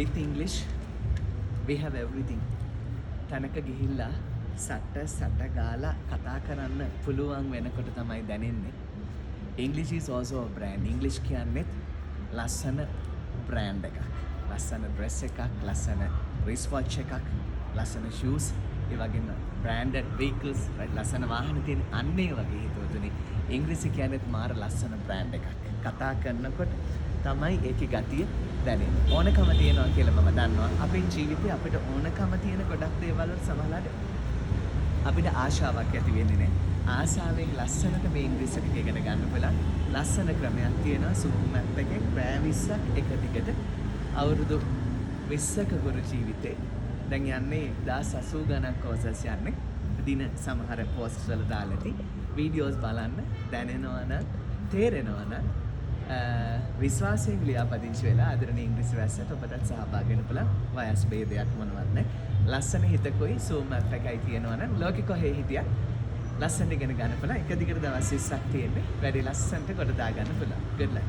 with English we have everything. තැනක ගිහිල්ලා සට ගාලා කතා කරන්න පුළුවන් වෙනකොට තමයි දැනෙන්නේ. English is also a brand. English කියන්නේත් ලස්සන brand එකක්. ලස්සන dress එකක්, ලස්සන wristwatch එකක්, ලස්සන shoes, ඒ වගේම branded vehicles, right? ලස්සන වාහන තියෙන අන්නේ වගේ හිතුවතුනි. ඉංග්‍රීසි කියන්නේත් මාර ලස්සන brand එකක්. කතා කරනකොට තමයි ඒකේ ගතිය දැනෙන්නේ. ඕනකම තියෙනවා කියලා මම දන්නවා. අපේ ජීවිතේ අපිට ඕනකම තියෙන ගොඩක් දේවල් වල සමහරවිට අපිට ආශාවක් ඇති වෙන්නේ නැහැ. ආසාවෙන් ලස්සනට මේ ඉංග්‍රීසි ටික ඉගෙන ගන්න පුළුවන්. ලස්සන ක්‍රමයක් තියෙනවා. සුපර් මැප් එකේ රෑ 20ක් එක දිගට අවුරුදු 20ක ගුරු ජීවිතේ දැන් යන්නේ 1080 ගණන් කෝසස් යන්නේ. දින සමහර පෝස්ට් වල දාලා ඇති. වීඩියෝස් බලන්න දැනෙනවා නම් තේරෙනවා නම් විශ්වාසයෙන් ලියාපදිංචි වෙලා ආදරණීය ඉංග්‍රීසි වැස්සට ඔබටත් සහභාගී වෙන්න පුළුවන්. වයස් භේදයක් මොනවත් නැහැ. ලස්සන හිතකුයි සූම් මැප් එකයි තියෙනවා නම් ලෝකෙ කොහේ හිටියත් ලස්සනට ඉගෙන ගන්න පුළුවන්. එක දිගට දවස් 20ක් තියෙන්නේ. වැඩි ලස්සනට කොට දා ගන්න පුළුවන්. good luck.